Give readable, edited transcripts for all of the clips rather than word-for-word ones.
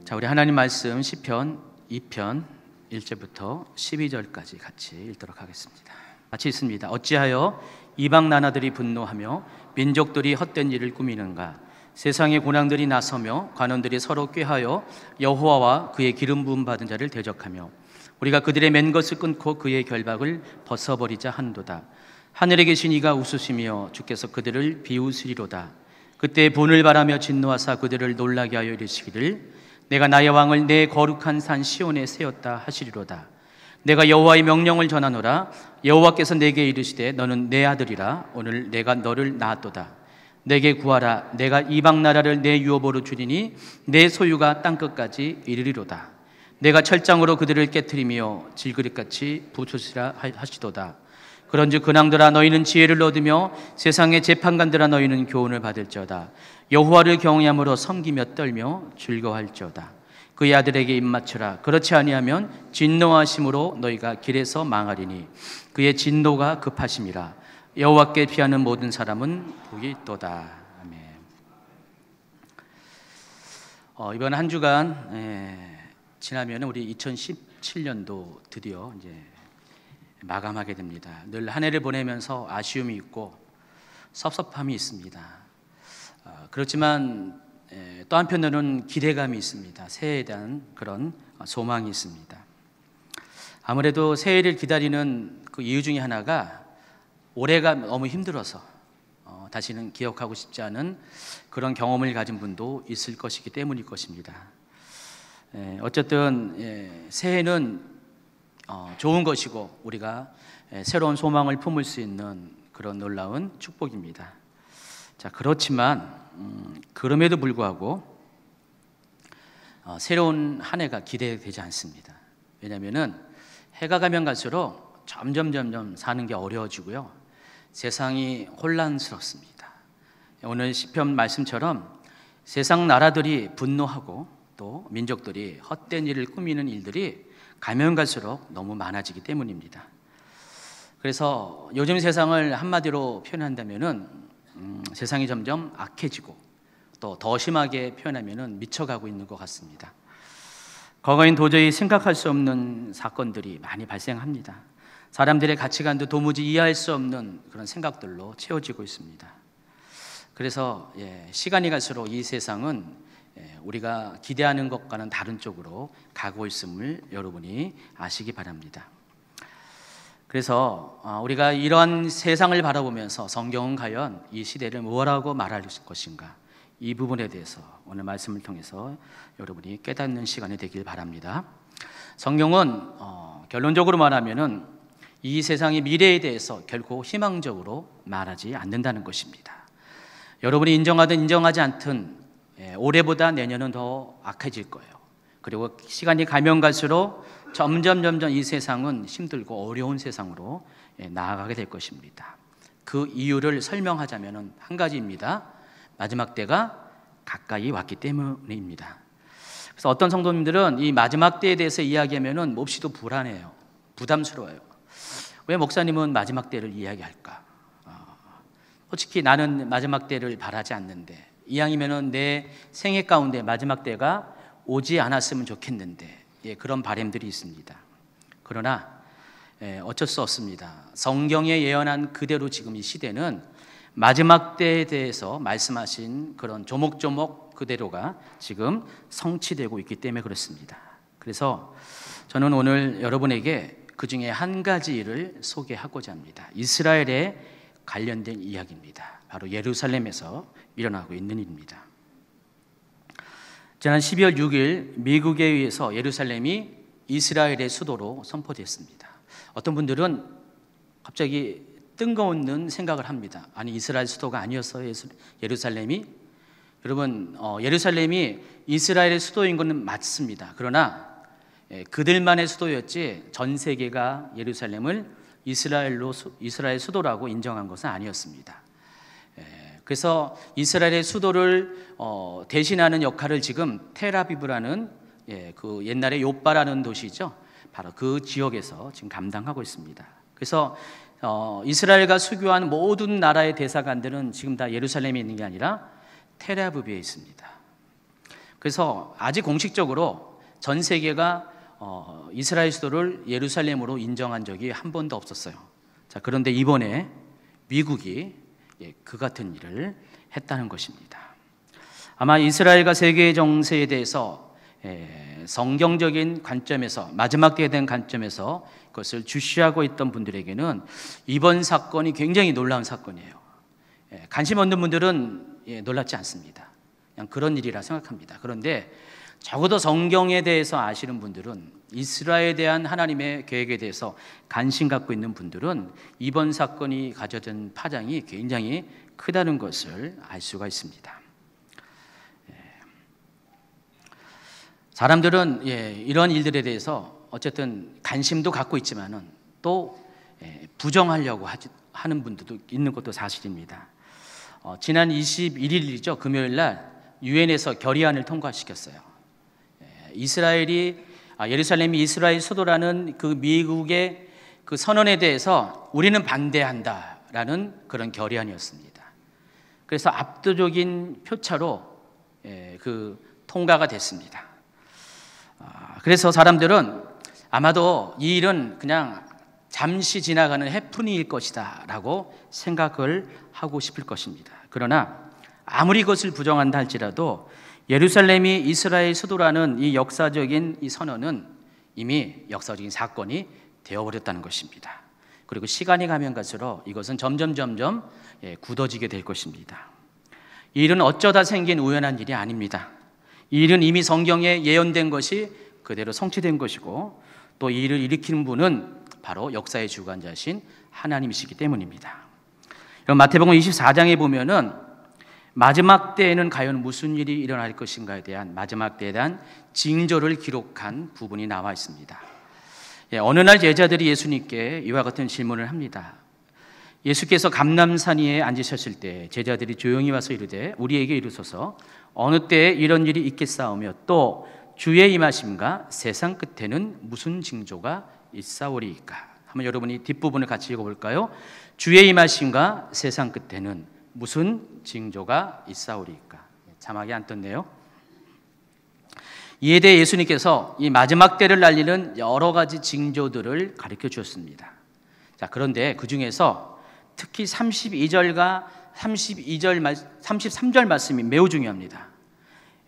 자, 우리 하나님 말씀 시편 2편 1절부터 12절까지 같이 읽도록 하겠습니다. 같이 읽습니다. 어찌하여 이방 나라들이 분노하며 민족들이 헛된 일을 꾸미는가? 세상의 고난들이 나서며 관원들이 서로 꾀하여 여호와와 그의 기름 부음 받은 자를 대적하며 우리가 그들의 맨 것을 끊고 그의 결박을 벗어버리자 하는도다. 하늘에 계신 이가 웃으시며 주께서 그들을 비웃으리로다. 그때 분을 바라며 진노하사 그들을 놀라게 하여 이르시기를 내가 나의 왕을 내 거룩한 산 시온에 세웠다 하시리로다. 내가 여호와의 명령을 전하노라. 여호와께서 내게 이르시되 너는 내 아들이라. 오늘 내가 너를 낳았도다. 내게 구하라. 내가 이방 나라를 내 유업으로 주리니 내 소유가 땅끝까지 이르리로다. 내가 철장으로 그들을 깨트리며 질그릇같이 부수시라 하시도다. 그런즉 근왕들아 너희는 지혜를 얻으며 세상의 재판관들아 너희는 교훈을 받을지어다. 여호와를 경외함으로 섬기며 떨며 즐거워할지어다. 그의 아들에게 입맞추라. 그렇지 아니하면 진노하심으로 너희가 길에서 망하리니 그의 진노가 급하심이라. 여호와께 피하는 모든 사람은 복이 있도다. 아멘. 이번 한 주간 지나면 우리 2017년도 드디어 이제 마감하게 됩니다. 늘 한 해를 보내면서 아쉬움이 있고 섭섭함이 있습니다. 그렇지만 또 한편으로는 기대감이 있습니다. 새해에 대한 그런 소망이 있습니다. 아무래도 새해를 기다리는 그 이유 중에 하나가 올해가 너무 힘들어서 다시는 기억하고 싶지 않은 그런 경험을 가진 분도 있을 것이기 때문일 것입니다. 어쨌든 새해는 좋은 것이고 우리가 새로운 소망을 품을 수 있는 그런 놀라운 축복입니다. 자, 그렇지만 그럼에도 불구하고 새로운 한 해가 기대되지 않습니다. 왜냐하면은 해가 가면 갈수록 점점 사는 게 어려워지고요. 세상이 혼란스럽습니다. 오늘 시편 말씀처럼 세상 나라들이 분노하고 또 민족들이 헛된 일을 꾸미는 일들이 가면 갈수록 너무 많아지기 때문입니다. 그래서 요즘 세상을 한마디로 표현한다면은 세상이 점점 악해지고 또 더 심하게 표현하면은 미쳐가고 있는 것 같습니다. 과거엔 도저히 생각할 수 없는 사건들이 많이 발생합니다. 사람들의 가치관도 도무지 이해할 수 없는 그런 생각들로 채워지고 있습니다. 그래서 시간이 갈수록 이 세상은 우리가 기대하는 것과는 다른 쪽으로 가고 있음을 여러분이 아시기 바랍니다. 그래서 우리가 이러한 세상을 바라보면서 성경은 과연 이 시대를 뭐라고 말할 것인가, 이 부분에 대해서 오늘 말씀을 통해서 여러분이 깨닫는 시간이 되길 바랍니다. 성경은 결론적으로 말하면은 이 세상의 미래에 대해서 결코 희망적으로 말하지 않는다는 것입니다. 여러분이 인정하든 인정하지 않든 올해보다 내년은 더 악해질 거예요. 그리고 시간이 가면 갈수록 점점 이 세상은 힘들고 어려운 세상으로 나아가게 될 것입니다. 그 이유를 설명하자면 한 가지입니다. 마지막 때가 가까이 왔기 때문입니다. 그래서 어떤 성도님들은 이 마지막 때에 대해서 이야기하면 몹시도 불안해요. 부담스러워요. 왜 목사님은 마지막 때를 이야기할까? 솔직히 나는 마지막 때를 바라지 않는데, 이왕이면 내 생애 가운데 마지막 때가 오지 않았으면 좋겠는데, 그런 바람들이 있습니다. 그러나 어쩔 수 없습니다. 성경에 예언한 그대로 지금 이 시대는 마지막 때에 대해서 말씀하신 그런 조목조목 그대로가 지금 성취되고 있기 때문에 그렇습니다. 그래서 저는 오늘 여러분에게 그 중에 한 가지 일을 소개하고자 합니다. 이스라엘에 관련된 이야기입니다. 바로 예루살렘에서 일어나고 있는 일입니다. 지난 12월 6일 미국에 의해서 예루살렘이 이스라엘의 수도로 선포됐습니다. 어떤 분들은 갑자기 뜬금없는 생각을 합니다. 아니, 이스라엘 수도가 아니었어요, 예루살렘이? 여러분, 예루살렘이 이스라엘의 수도인 것은 맞습니다. 그러나 그들만의 수도였지 전 세계가 예루살렘을 이스라엘 수도라고 인정한 것은 아니었습니다. 그래서 이스라엘의 수도를 대신하는 역할을 지금 텔아비브라는 그 옛날에 요빠라는 도시죠. 바로 그 지역에서 지금 감당하고 있습니다. 그래서 이스라엘과 수교한 모든 나라의 대사관들은 지금 다 예루살렘에 있는 게 아니라 텔아비브에 있습니다. 그래서 아직 공식적으로 전 세계가 이스라엘 수도를 예루살렘으로 인정한 적이 한 번도 없었어요. 자, 그런데 이번에 미국이 그 같은 일을 했다는 것입니다. 아마 이스라엘과 세계 정세에 대해서 성경적인 관점에서, 마지막 때에 대한 관점에서 그것을 주시하고 있던 분들에게는 이번 사건이 굉장히 놀라운 사건이에요. 관심 없는 분들은 놀랍지 않습니다. 그냥 그런 일이라 생각합니다. 그런데 적어도 성경에 대해서 아시는 분들은, 이스라엘에 대한 하나님의 계획에 대해서 관심 갖고 있는 분들은 이번 사건이 가져던 파장이 굉장히 크다는 것을 알 수가 있습니다. 사람들은 이런 일들에 대해서 어쨌든 관심도 갖고 있지만은 또 부정하려고 하는 분들도 있는 것도 사실입니다. 지난 21일이죠. 금요일 날 유엔에서 결의안을 통과시켰어요. 예루살렘이 이스라엘 수도라는 그 미국의 그 선언에 대해서 우리는 반대한다라는 그런 결의안이었습니다. 그래서 압도적인 표차로 그 통과가 됐습니다. 그래서 사람들은 아마도 이 일은 그냥 잠시 지나가는 해프닝일 것이다 라고 생각을 하고 싶을 것입니다. 그러나 아무리 그것을 부정한다 할지라도 예루살렘이 이스라엘 수도라는 이 역사적인 이 선언은 이미 역사적인 사건이 되어버렸다는 것입니다. 그리고 시간이 가면 갈수록 이것은 점점 굳어지게 될 것입니다. 이 일은 어쩌다 생긴 우연한 일이 아닙니다. 이 일은 이미 성경에 예언된 것이 그대로 성취된 것이고, 또 이 일을 일으키는 분은 바로 역사의 주관자이신 하나님이시기 때문입니다. 마태복음 24장에 보면은 마지막 때에는 과연 무슨 일이 일어날 것인가에 대한, 마지막 때에 대한 징조를 기록한 부분이 나와 있습니다. 어느 날 제자들이 예수님께 이와 같은 질문을 합니다. 예수께서 감람산 위에 앉으셨을 때 제자들이 조용히 와서 이르되 우리에게 이르소서 어느 때에 이런 일이 있겠사오며 또 주의 임하심과 세상 끝에는 무슨 징조가 있사오리이까. 한번 여러분이 뒷부분을 같이 읽어볼까요? 주의 임하심과 세상 끝에는 무슨 징조가 있사오리이까. 자막이 안 떴네요. 이에 대해 예수님께서 이 마지막 때를 알리는 여러 가지 징조들을 가르쳐 주셨습니다. 자, 그런데 그 중에서 특히 32절과 33절 말씀이 매우 중요합니다.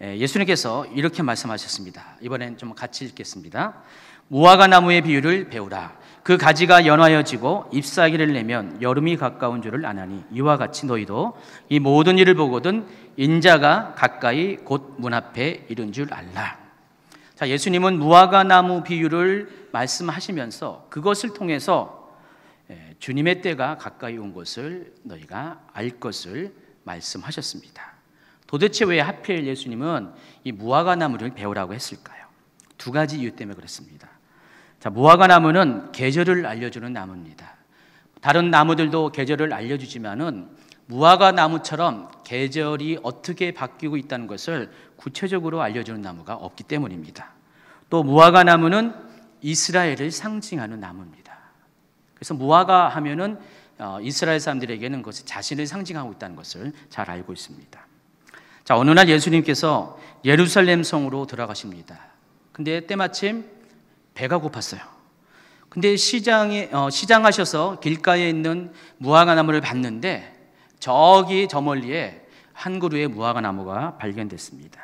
예수님께서 이렇게 말씀하셨습니다. 이번엔 좀 같이 읽겠습니다. 무화과 나무의 비유를 배우라. 그 가지가 연하여지고 잎사귀를 내면 여름이 가까운 줄을 아나니 이와 같이 너희도 이 모든 일을 보거든 인자가 가까이 곧 문 앞에 이른 줄 알라. 자, 예수님은 무화과 나무 비유를 말씀하시면서 그것을 통해서 주님의 때가 가까이 온 것을 너희가 알 것을 말씀하셨습니다. 도대체 왜 하필 예수님은 이 무화과 나무를 배우라고 했을까요? 두 가지 이유 때문에 그렇습니다. 자, 무화과 나무는 계절을 알려주는 나무입니다. 다른 나무들도 계절을 알려주지만은 무화과 나무처럼 계절이 어떻게 바뀌고 있다는 것을 구체적으로 알려주는 나무가 없기 때문입니다. 또 무화과 나무는 이스라엘을 상징하는 나무입니다. 그래서 무화과 하면은 이스라엘 사람들에게는 그것이 자신을 상징하고 있다는 것을 잘 알고 있습니다. 자, 어느 날 예수님께서 예루살렘 성으로 들어가십니다. 근데 때마침 배가 고팠어요. 근데 시장하셔서 길가에 있는 무화과 나무를 봤는데 저기 저 멀리에 한 그루의 무화과 나무가 발견됐습니다.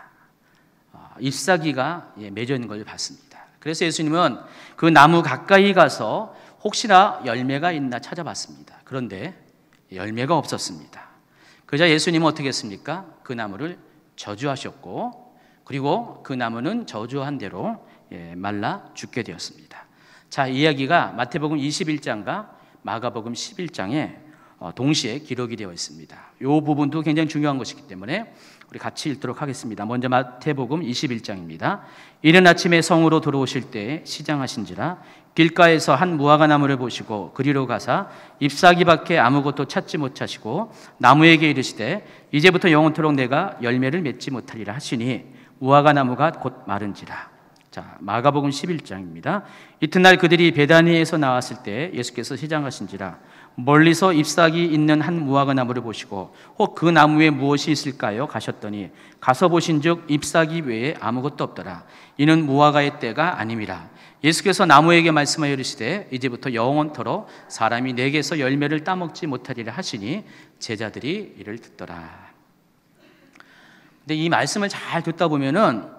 잎사귀가 맺어 있는 걸 봤습니다. 그래서 예수님은 그 나무 가까이 가서 혹시나 열매가 있나 찾아봤습니다. 그런데 열매가 없었습니다. 그러자 예수님은 어떻게 했습니까? 그 나무를 저주하셨고, 그리고 그 나무는 저주한 대로 말라 죽게 되었습니다. 자, 이야기가 마태복음 21장과 마가복음 11장에 동시에 기록이 되어 있습니다. 이 부분도 굉장히 중요한 것이기 때문에 우리 같이 읽도록 하겠습니다. 먼저 마태복음 21장입니다. 이른 아침에 성으로 들어오실 때 시장하신지라 길가에서 한 무화과 나무를 보시고 그리로 가사 잎사귀밖에 아무것도 찾지 못하시고 나무에게 이르시되 이제부터 영원토록 내가 열매를 맺지 못하리라 하시니 무화과 나무가 곧 마른지라. 자, 마가복음 11장입니다. 이튿날 그들이 베다니에서 나왔을 때 예수께서 시장하신지라 멀리서 잎사귀 있는 한 무화과 나무를 보시고 혹 그 나무에 무엇이 있을까요? 가셨더니 가서 보신즉 잎사귀 외에 아무것도 없더라. 이는 무화과의 때가 아님이라. 예수께서 나무에게 말씀하여 이르시되 이제부터 영원토록 사람이 내게서 열매를 따먹지 못하리라 하시니 제자들이 이를 듣더라. 근데 이 말씀을 잘 듣다 보면은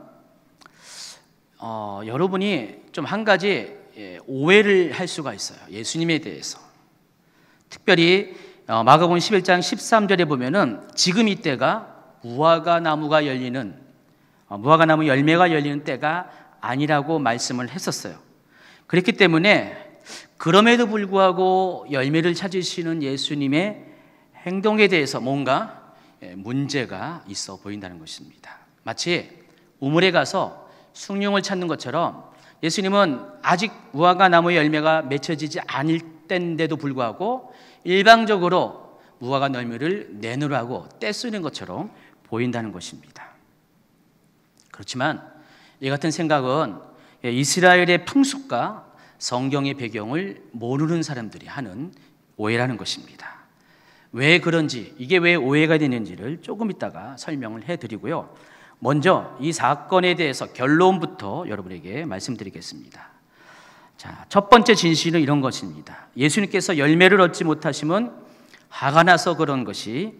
여러분이 좀 한 가지 오해를 할 수가 있어요. 예수님에 대해서. 특별히 마가복음 11장 13절에 보면은 지금 이때가 무화과 나무 열매가 열리는 때가 아니라고 말씀을 했었어요. 그렇기 때문에 그럼에도 불구하고 열매를 찾으시는 예수님의 행동에 대해서 뭔가 문제가 있어 보인다는 것입니다. 마치 우물에 가서 숭늉을 찾는 것처럼 예수님은 아직 무화과 나무의 열매가 맺혀지지 않을 때인데도 불구하고 일방적으로 무화과 열매를 내놓으라고 떼쓰는 것처럼 보인다는 것입니다. 그렇지만 이 같은 생각은 이스라엘의 풍습과 성경의 배경을 모르는 사람들이 하는 오해라는 것입니다. 왜 그런지, 이게 왜 오해가 되는지를 조금 이따가 설명을 해드리고요. 먼저 이 사건에 대해서 결론부터 여러분에게 말씀드리겠습니다. 자, 첫 번째 진실은 이런 것입니다. 예수님께서 열매를 얻지 못하시면 화가 나서 그런 것이,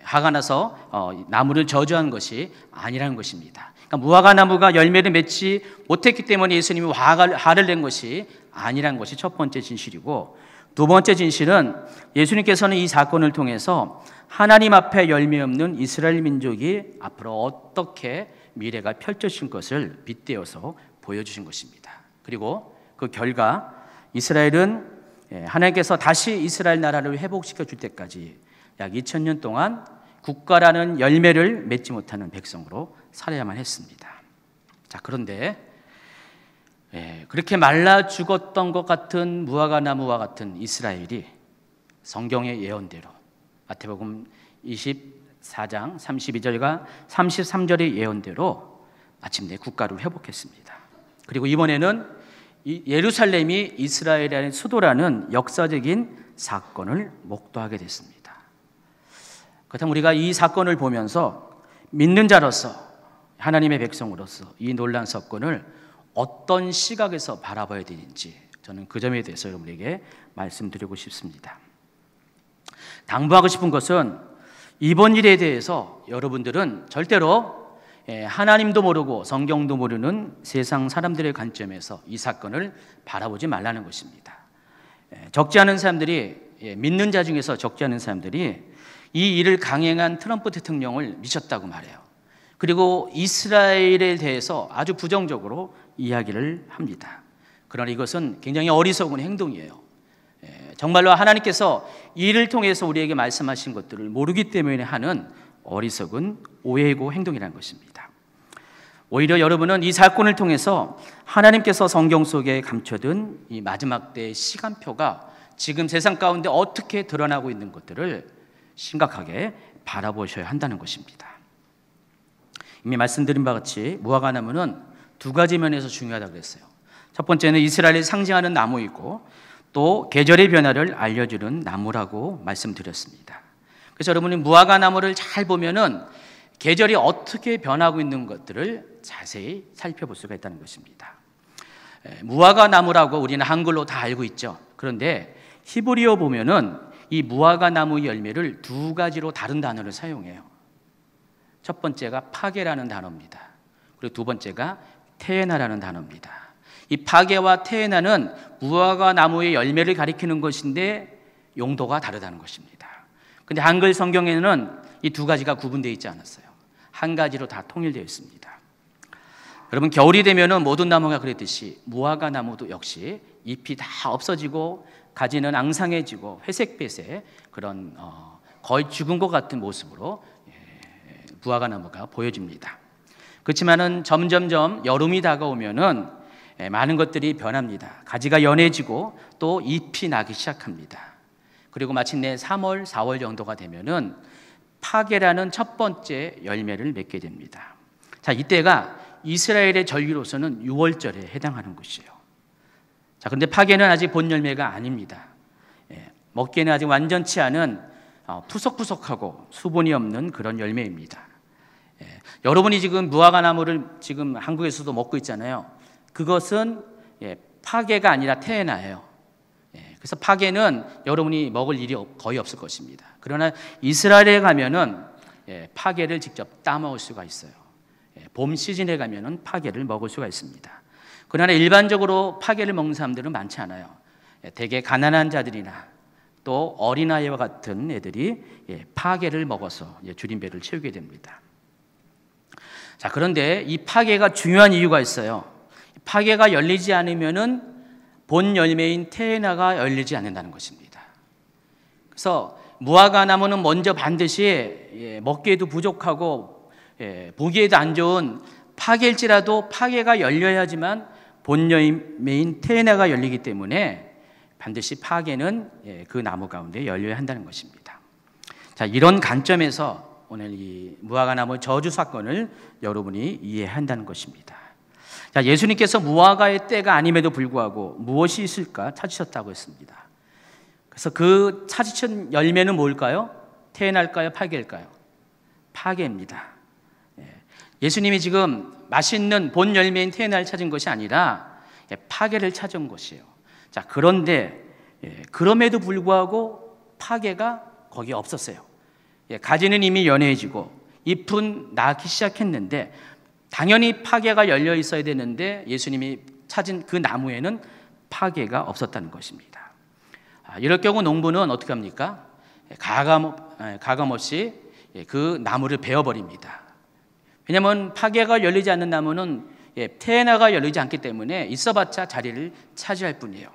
화가 나서 나무를 저주한 것이 아니라는 것입니다. 그러니까 무화과 나무가 열매를 맺지 못했기 때문에 예수님이 화를 낸 것이 아니라는 것이 첫 번째 진실이고, 두 번째 진실은 예수님께서는 이 사건을 통해서 하나님 앞에 열매 없는 이스라엘 민족이 앞으로 어떻게 미래가 펼쳐질 것을 빗대어서 보여주신 것입니다. 그리고 그 결과 이스라엘은 하나님께서 다시 이스라엘 나라를 회복시켜 줄 때까지 약 2000년 동안 국가라는 열매를 맺지 못하는 백성으로 살아야만 했습니다. 자, 그런데 그렇게 말라 죽었던 것 같은 무화과 나무와 같은 이스라엘이 성경의 예언대로 마태복음 24장 32절과 33절의 예언대로 마침내 국가를 회복했습니다. 그리고 이번에는 예루살렘이 이스라엘의 수도라는 역사적인 사건을 목도하게 됐습니다. 그렇다면 우리가 이 사건을 보면서 믿는 자로서, 하나님의 백성으로서 이 놀라운 사건을 어떤 시각에서 바라봐야 되는지 저는 그 점에 대해서 여러분에게 말씀드리고 싶습니다. 당부하고 싶은 것은 이번 일에 대해서 여러분들은 절대로 하나님도 모르고 성경도 모르는 세상 사람들의 관점에서 이 사건을 바라보지 말라는 것입니다. 적지 않은 사람들이, 믿는 자 중에서 적지 않은 사람들이 이 일을 강행한 트럼프 대통령을 미쳤다고 말해요. 그리고 이스라엘에 대해서 아주 부정적으로 이야기를 합니다. 그러나 이것은 굉장히 어리석은 행동이에요. 정말로 하나님께서 이 일을 통해서 우리에게 말씀하신 것들을 모르기 때문에 하는 어리석은 오해이고 행동이라는 것입니다. 오히려 여러분은 이 사건을 통해서 하나님께서 성경 속에 감춰둔 이 마지막 때의 시간표가 지금 세상 가운데 어떻게 드러나고 있는 것들을 심각하게 바라보셔야 한다는 것입니다. 이미 말씀드린 바와 같이 무화과 나무는 두 가지 면에서 중요하다고 그랬어요. 첫 번째는 이스라엘을 상징하는 나무이고 또 계절의 변화를 알려주는 나무라고 말씀드렸습니다. 그래서 여러분이 무화과 나무를 잘 보면은 계절이 어떻게 변하고 있는 것들을 자세히 살펴볼 수가 있다는 것입니다. 무화과 나무라고 우리는 한글로 다 알고 있죠. 그런데 히브리어 보면은 이 무화과 나무 열매를 두 가지로 다른 단어를 사용해요. 첫 번째가 파게라는 단어입니다. 그리고 두 번째가 테에나라는 단어입니다. 이 파게와 테에나는 무화과 나무의 열매를 가리키는 것인데 용도가 다르다는 것입니다. 근데 한글 성경에는 이 두 가지가 구분되어 있지 않았어요. 한 가지로 다 통일되어 있습니다. 여러분, 겨울이 되면은 모든 나무가 그랬듯이 무화과 나무도 역시 잎이 다 없어지고 가지는 앙상해지고 회색빛의 그런 거의 죽은 것 같은 모습으로 무화과 나무가 보여집니다. 그렇지만은 점점점 여름이 다가오면은 많은 것들이 변합니다. 가지가 연해지고 또 잎이 나기 시작합니다. 그리고 마침내 3월, 4월 정도가 되면은 파게라는 첫 번째 열매를 맺게 됩니다. 자, 이때가 이스라엘의 절기로서는 6월절에 해당하는 것이에요. 자, 그런데 파게는 아직 본 열매가 아닙니다. 먹기에는 아직 완전치 않은 푸석푸석하고 수분이 없는 그런 열매입니다. 여러분이 지금 무화과나무를 지금 한국에서도 먹고 있잖아요. 그것은 파게가 아니라 테에나예요. 그래서 파게는 여러분이 먹을 일이 거의 없을 것입니다. 그러나 이스라엘에 가면은 파게를 직접 따먹을 수가 있어요. 봄 시즌에 가면은 파게를 먹을 수가 있습니다. 그러나 일반적으로 파게를 먹는 사람들은 많지 않아요. 대개 가난한 자들이나 또 어린아이와 같은 애들이 파게를 먹어서 줄인 배를 채우게 됩니다. 자, 그런데 이 파게가 중요한 이유가 있어요. 파게가 열리지 않으면은 본 열매인 테에나가 열리지 않는다는 것입니다. 그래서 무화과 나무는 먼저 반드시 먹기에도 부족하고 보기에도 안 좋은 파게일지라도 파게가 열려야지만 본 열매인 테에나가 열리기 때문에 반드시 파게는 그 나무 가운데 열려야 한다는 것입니다. 자, 이런 관점에서 오늘 이 무화과 나무 저주 사건을 여러분이 이해한다는 것입니다. 자, 예수님께서 무화과의 때가 아님에도 불구하고 무엇이 있을까 찾으셨다고 했습니다. 그래서 그 찾으신 열매는 뭘까요? 테에나일까요? 파게일까요? 파게입니다. 예수님이 지금 맛있는 본 열매인 테에나를 찾은 것이 아니라 파게를 찾은 것이에요. 자, 그런데 그럼에도 불구하고 파게가 거기 없었어요. 가지는 이미 연해지고 잎은 나기 시작했는데 당연히 파게가 열려 있어야 되는데 예수님이 찾은 그 나무에는 파게가 없었다는 것입니다. 이럴 경우 농부는 어떻게 합니까? 가감없이 그 나무를 베어버립니다. 왜냐하면 파게가 열리지 않는 나무는 테에나가 열리지 않기 때문에 있어봤자 자리를 차지할 뿐이에요.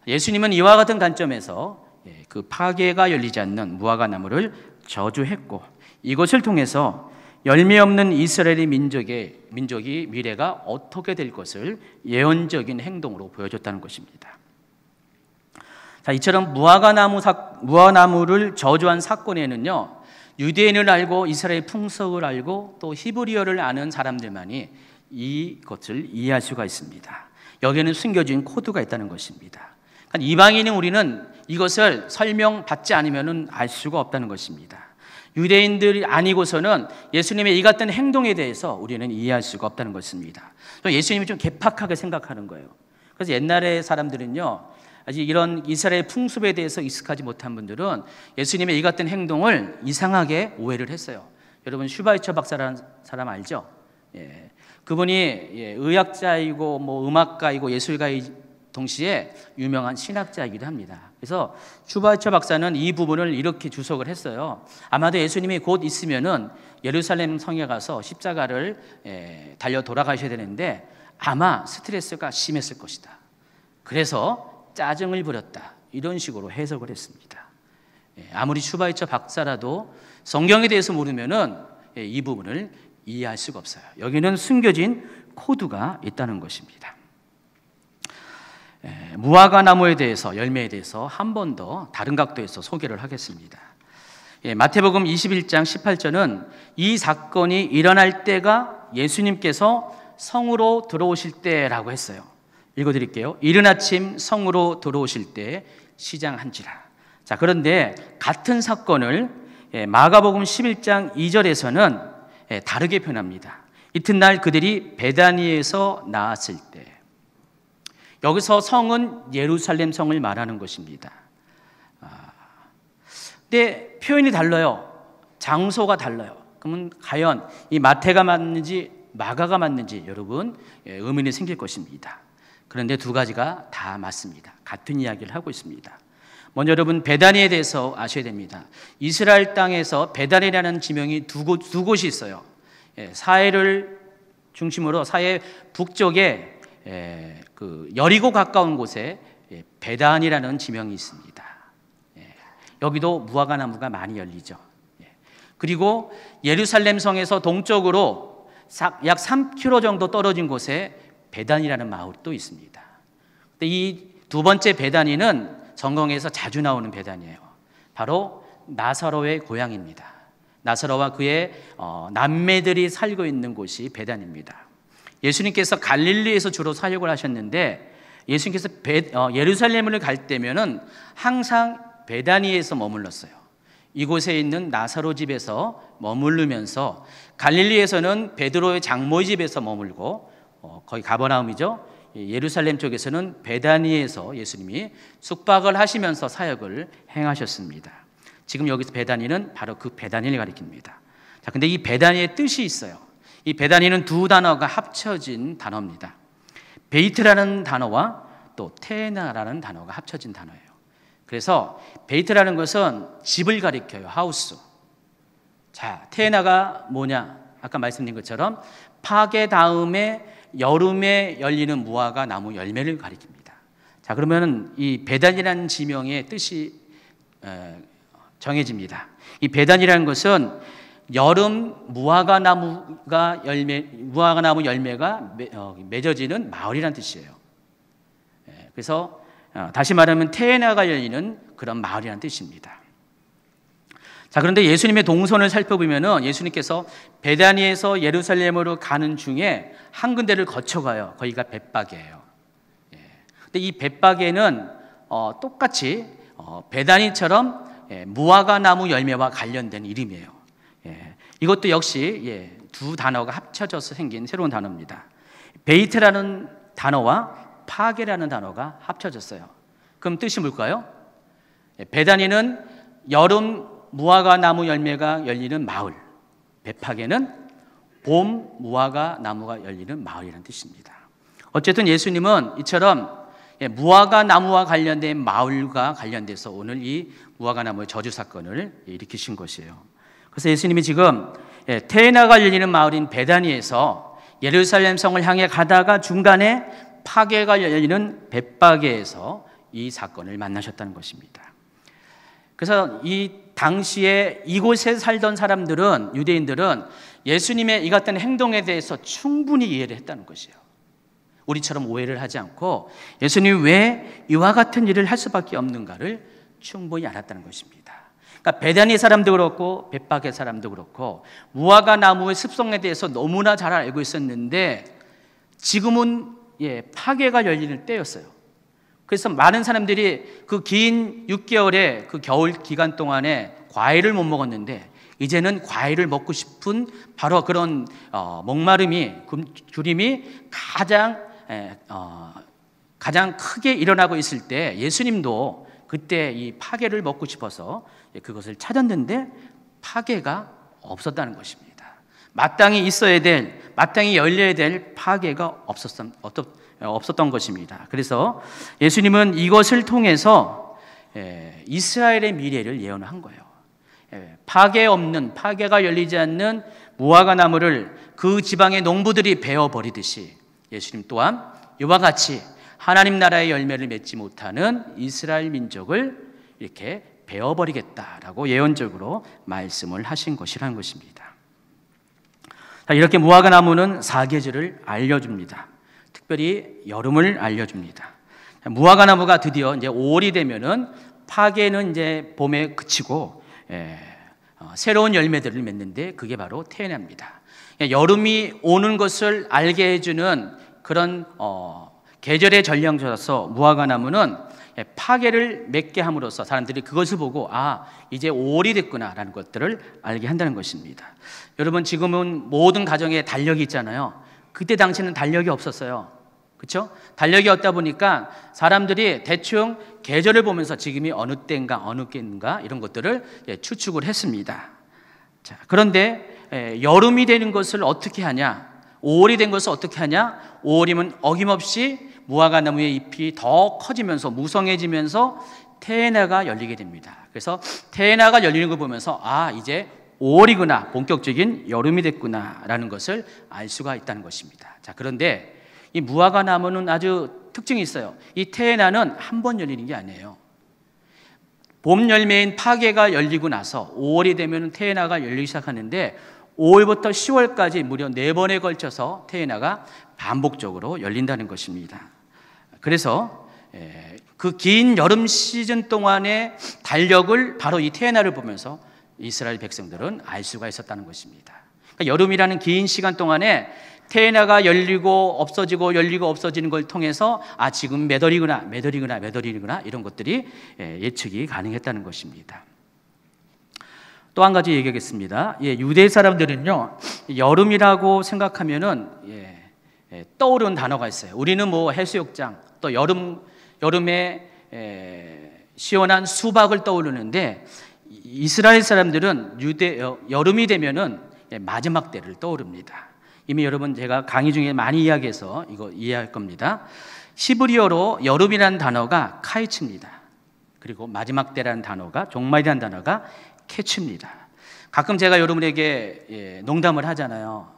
예수님은 이와 같은 관점에서 그 파게가 열리지 않는 무화과 나무를 저주했고 이것을 통해서 열매 없는 이스라엘의 민족이 미래가 어떻게 될 것을 예언적인 행동으로 보여줬다는 것입니다. 자, 이처럼 무화과나무를 저주한 사건에는요, 유대인을 알고 이스라엘 풍속을 알고 또 히브리어를 아는 사람들만이 이것을 이해할 수가 있습니다. 여기에는 숨겨진 코드가 있다는 것입니다. 그러니까 이방인인 우리는 이것을 설명받지 않으면 알 수가 없다는 것입니다. 유대인들이 아니고서는 예수님의 이 같은 행동에 대해서 우리는 이해할 수가 없다는 것입니다. 예수님이 좀 개팍하게 생각하는 거예요. 그래서 옛날의 사람들은요, 아직 이런 이스라엘 풍습에 대해서 익숙하지 못한 분들은 예수님의 이 같은 행동을 이상하게 오해를 했어요. 여러분 슈바이처 박사라는 사람 알죠? 그분이 의학자이고 뭐 음악가이고 예술가이 동시에 유명한 신학자이기도 합니다. 그래서 슈바이처 박사는 이 부분을 이렇게 주석을 했어요. 아마도 예수님이 곧 있으면은 예루살렘 성에 가서 십자가를 달려 돌아가셔야 되는데 아마 스트레스가 심했을 것이다. 그래서 짜증을 부렸다. 이런 식으로 해석을 했습니다. 아무리 슈바이처 박사라도 성경에 대해서 모르면은 이 부분을 이해할 수가 없어요. 여기는 숨겨진 코드가 있다는 것입니다. 무화과 나무에 대해서 열매에 대해서 한 번 더 다른 각도에서 소개를 하겠습니다. 마태복음 21장 18절은 이 사건이 일어날 때가 예수님께서 성으로 들어오실 때라고 했어요. 읽어드릴게요. 이른 아침 성으로 들어오실 때 시장한지라. 자, 그런데 같은 사건을 마가복음 11장 2절에서는 다르게 표현합니다. 이튿날 그들이 베다니에서 나았을 때. 여기서 성은 예루살렘 성을 말하는 것입니다. 근데 표현이 달라요. 장소가 달라요. 그러면 과연 이 마태가 맞는지 마가가 맞는지 여러분 의문이 생길 것입니다. 그런데 두 가지가 다 맞습니다. 같은 이야기를 하고 있습니다. 먼저 여러분 베다니에 대해서 아셔야 됩니다. 이스라엘 땅에서 베다니라는 지명이 두 곳이 있어요. 사해를 중심으로 사해 북쪽에 그 여리고 가까운 곳에 베단이라는 지명이 있습니다. 여기도 무화과 나무가 많이 열리죠. 그리고 예루살렘 성에서 동쪽으로 약 3km 정도 떨어진 곳에 베단이라는 마을도 있습니다. 근데 이 두 번째 베단이는 성경에서 자주 나오는 베단이에요. 바로 나사로의 고향입니다. 나사로와 그의 남매들이 살고 있는 곳이 베단입니다. 예수님께서 갈릴리에서 주로 사역을 하셨는데 예수님께서 예루살렘을 갈 때면은 항상 베다니에서 머물렀어요. 이곳에 있는 나사로 집에서 머무르면서 갈릴리에서는 베드로의 장모의 집에서 머물고 거기 가버나움이죠. 예루살렘 쪽에서는 베다니에서 예수님이 숙박을 하시면서 사역을 행하셨습니다. 지금 여기서 베다니는 바로 그 베다니를 가리킵니다. 자, 근데 이 베다니의 뜻이 있어요. 이 베다니는 두 단어가 합쳐진 단어입니다. 베이트라는 단어와 또 테나라는 단어가 합쳐진 단어예요. 그래서 베이트라는 것은 집을 가리켜요. 하우스. 자, 테나가 뭐냐? 아까 말씀드린 것처럼 파괴 다음에 여름에 열리는 무화과 나무 열매를 가리킵니다. 자, 그러면 이 베단이라는 지명의 뜻이 정해집니다. 이 베단이라는 것은 여름 무화과 나무 열매가 맺어지는 마을이라는 뜻이에요. 그래서 다시 말하면 테에나가 열리는 그런 마을이라는 뜻입니다. 자, 그런데 예수님의 동선을 살펴보면은 예수님께서 베다니에서 예루살렘으로 가는 중에 한 군데를 거쳐가요. 거기가 벳바게예요. 근데 이 벳바게는 똑같이 베다니처럼 무화과 나무 열매와 관련된 이름이에요. 이것도 역시 두 단어가 합쳐져서 생긴 새로운 단어입니다. 베이트라는 단어와 파게라는 단어가 합쳐졌어요. 그럼 뜻이 뭘까요? 베다니는 여름 무화과 나무 열매가 열리는 마을, 벳파게는 봄 무화과 나무가 열리는 마을이라는 뜻입니다. 어쨌든 예수님은 이처럼 무화과 나무와 관련된 마을과 관련돼서 오늘 이 무화과 나무의 저주 사건을 일으키신 것이에요. 그래서 예수님이 지금 테에나가 열리는 마을인 베다니에서 예루살렘 성을 향해 가다가 중간에 파게가 열리는 벳바게에서 이 사건을 만나셨다는 것입니다. 그래서 이 당시에 이곳에 살던 사람들은, 유대인들은 예수님의 이 같은 행동에 대해서 충분히 이해를 했다는 것이에요. 우리처럼 오해를 하지 않고 예수님이 왜 이와 같은 일을 할 수밖에 없는가를 충분히 알았다는 것입니다. 그러니까 베다니 사람도 그렇고 벳바게 사람도 그렇고 무화과 나무의 습성에 대해서 너무나 잘 알고 있었는데 지금은 파괴가 열리는 때였어요. 그래서 많은 사람들이 그 긴 6개월의 그 겨울 기간 동안에 과일을 못 먹었는데 이제는 과일을 먹고 싶은 바로 그런 목마름이, 굶주림이 가장 크게 일어나고 있을 때 예수님도 그때 이 파괴를 먹고 싶어서 그것을 찾았는데 파괴가 없었다는 것입니다. 마땅히 있어야 될, 마땅히 열려야 될 파괴가 없었던 것입니다. 그래서 예수님은 이것을 통해서 이스라엘의 미래를 예언한 거예요. 파괴 없는, 파괴가 열리지 않는 무화과 나무를 그 지방의 농부들이 베어버리듯이 예수님 또한 이와 같이 하나님 나라의 열매를 맺지 못하는 이스라엘 민족을 이렇게 베어버리겠다라고 예언적으로 말씀을 하신 것이라는 것입니다. 이렇게 무화과 나무는 사계절을 알려줍니다. 특별히 여름을 알려줍니다. 무화과 나무가 드디어 이제 5월이 되면은 파괴는 이제 봄에 그치고 새로운 열매들을 맺는데 그게 바로 테에나입니다. 여름이 오는 것을 알게 해주는 그런 계절의 전령자로서 무화과 나무는 파괴를 맺게 함으로써 사람들이 그것을 보고 이제 5월이 됐구나라는 것들을 알게 한다는 것입니다. 여러분, 지금은 모든 가정에 달력이 있잖아요. 그때 당시에는 달력이 없었어요. 그렇죠? 달력이 없다 보니까 사람들이 대충 계절을 보면서 지금이 어느 때인가 이런 것들을 추측을 했습니다. 자, 그런데 여름이 되는 것을 어떻게 하냐? 5월이 된 것을 어떻게 하냐? 5월이면 어김없이 무화과 나무의 잎이 더 커지면서 무성해지면서 테에나가 열리게 됩니다. 그래서 테에나가 열리는 걸 보면서 이제 5월이구나, 본격적인 여름이 됐구나라는 것을 알 수가 있다는 것입니다. 자, 그런데 이 무화과 나무는 아주 특징이 있어요. 이 테에나는 한 번 열리는 게 아니에요. 봄 열매인 파게가 열리고 나서 5월이 되면 테에나가 열리기 시작하는데 5월부터 10월까지 무려 4번에 걸쳐서 테에나가 반복적으로 열린다는 것입니다. 그래서 그 긴 여름 시즌 동안의 달력을 바로 이 테에나를 보면서 이스라엘 백성들은 알 수가 있었다는 것입니다. 그러니까 여름이라는 긴 시간 동안에 테에나가 열리고 없어지고 열리고 없어지는 걸 통해서 지금 몇 월이구나 이런 것들이 예측이 가능했다는 것입니다. 또 한 가지 얘기하겠습니다. 유대 사람들은요, 여름이라고 생각하면은 떠오르는 단어가 있어요. 우리는 뭐 해수욕장, 또 여름에 시원한 수박을 떠오르는데, 이스라엘 사람들은 여름이 되면은 마지막 때를 떠오릅니다. 이미 여러분 제가 강의 중에 많이 이야기해서 이거 이해할 겁니다. 히브리어로 여름이라는 단어가 카이츠입니다. 그리고 마지막 때라는 단어가, 종말이라는 단어가 캐치입니다. 가끔 제가 여러분에게 농담을 하잖아요.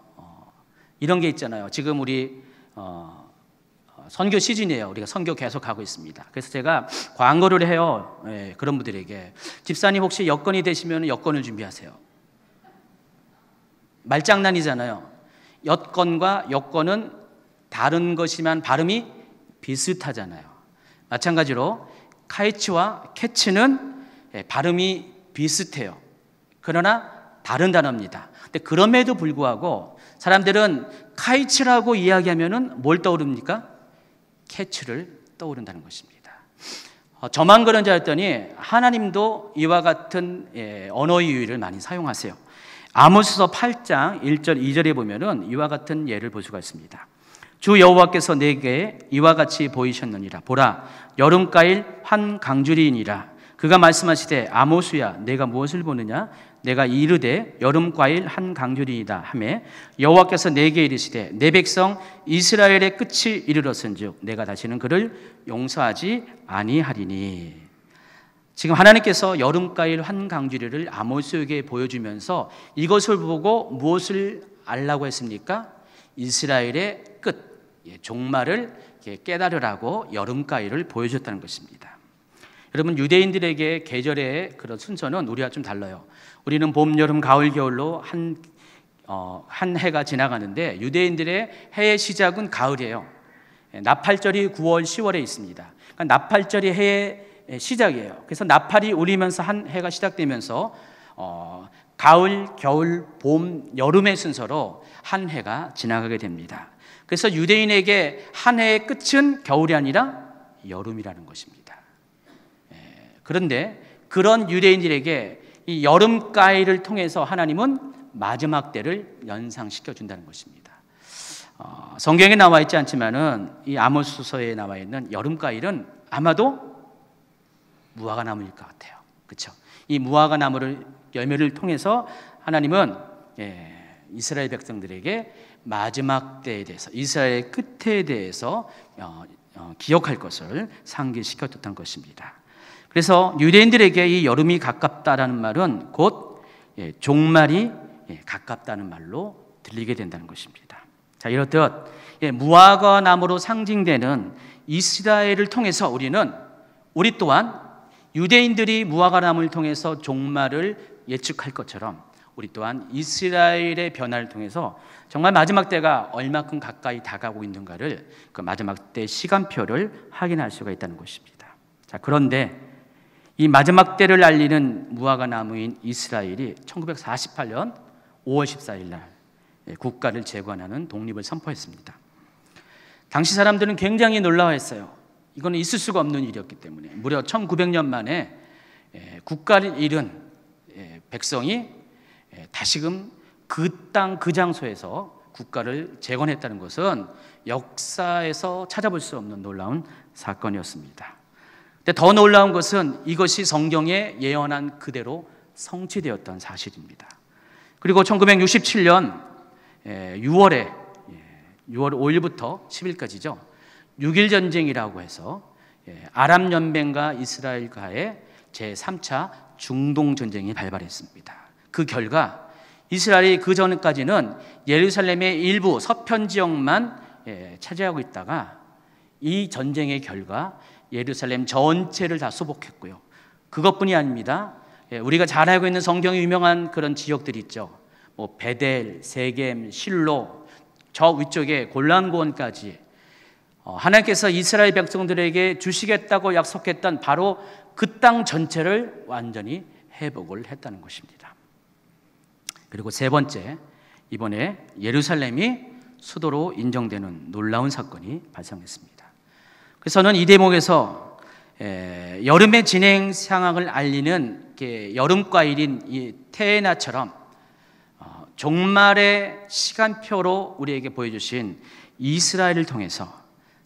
이런 게 있잖아요. 지금 우리 선교 시즌이에요. 우리가 선교 계속 하고 있습니다. 그래서 제가 광고를 해요. 그런 분들에게, 집사님 혹시 여건이 되시면 여건을 준비하세요. 말장난이잖아요. 여건과 여건은 다른 것이지만 발음이 비슷하잖아요. 마찬가지로 카이츠와 캐치는 발음이 비슷해요. 그러나 다른 단어입니다. 근데 그럼에도 불구하고 사람들은 카이츠라고 이야기하면은 뭘 떠오릅니까? 캐치를 떠오른다는 것입니다. 저만 그런 줄 알았더니 하나님도 이와 같은 언어의 유희를 많이 사용하세요. 아모스서 8장 1절 2절에 보면은 이와 같은 예를 볼 수가 있습니다. 주 여호와께서 내게 이와 같이 보이셨느니라. 보라, 여름가일 한 강줄이니라. 그가 말씀하시되 아모스야, 내가 무엇을 보느냐? 내가 이르되 여름과일 한 강줄이이다 하매, 여호와께서 내게 이르시되 내 백성 이스라엘의 끝이 이르렀은즉 내가 다시는 그를 용서하지 아니하리니. 지금 하나님께서 여름가일 한 강줄이를 아모스에게 보여주면서 이것을 보고 무엇을 알라고 했습니까? 이스라엘의 끝, 종말을 깨달으라고 여름가일을 보여줬다는 것입니다. 여러분, 유대인들에게 계절의 그런 순서는 우리와 좀 달라요. 우리는 봄, 여름, 가을, 겨울로 한 해가 지나가는데, 유대인들의 해의 시작은 가을이에요. 나팔절이 9월, 10월에 있습니다. 그러니까 나팔절이 해의 시작이에요. 그래서 나팔이 울리면서 한 해가 시작되면서 가을, 겨울, 봄, 여름의 순서로 한 해가 지나가게 됩니다. 그래서 유대인에게 한 해의 끝은 겨울이 아니라 여름이라는 것입니다. 그런데 그런 유대인들에게 이 여름가일을 통해서 하나님은 마지막 때를 연상시켜 준다는 것입니다. 성경에 나와 있지 않지만은 이 아모스서에 나와 있는 여름가일은 아마도 무화과 나무일 것 같아요. 그렇죠? 이 무화과 나무를 열매를 통해서 하나님은 이스라엘 백성들에게 마지막 때에 대해서, 이스라엘의 끝에 대해서 기억할 것을 상기시켰던 것입니다. 그래서 유대인들에게 이 여름이 가깝다라는 말은 곧 종말이 가깝다는 말로 들리게 된다는 것입니다. 자, 이렇듯 무화과 나무로 상징되는 이스라엘을 통해서 우리 또한 유대인들이 무화과 나무를 통해서 종말을 예측할 것처럼 우리 또한 이스라엘의 변화를 통해서 정말 마지막 때가 얼마큼 가까이 다가오고 있는가를, 그 마지막 때 시간표를 확인할 수가 있다는 것입니다. 자, 그런데 이 마지막 때를 알리는 무화과 나무인 이스라엘이 1948년 5월 14일 날 국가를 재건하는 독립을 선포했습니다. 당시 사람들은 굉장히 놀라워했어요. 이거는 있을 수가 없는 일이었기 때문에. 무려 1900년 만에 국가를 잃은 백성이 다시금 그 땅, 그 장소에서 국가를 재건했다는 것은 역사에서 찾아볼 수 없는 놀라운 사건이었습니다. 근데 더 놀라운 것은 이것이 성경에 예언한 그대로 성취되었던 사실입니다. 그리고 1967년 6월 5일부터 10일까지죠. 6일 전쟁이라고 해서 아랍 연맹과 이스라엘과의 제3차 중동 전쟁이 발발했습니다. 그 결과 이스라엘이 그 전까지는 예루살렘의 일부 서편 지역만 차지하고 있다가 이 전쟁의 결과 예루살렘 전체를 다 수복했고요. 그것뿐이 아닙니다. 우리가 잘 알고 있는 성경에 유명한 그런 지역들이 있죠. 뭐 베델, 세겜, 실로, 저 위쪽에 골란고원까지 하나님께서 이스라엘 백성들에게 주시겠다고 약속했던 바로 그 땅 전체를 완전히 회복을 했다는 것입니다. 그리고 세 번째, 이번에 예루살렘이 수도로 인정되는 놀라운 사건이 발생했습니다. 그래서 저는 이 대목에서 여름의 진행 상황을 알리는 여름과일인 이 테에나처럼 종말의 시간표로 우리에게 보여주신 이스라엘을 통해서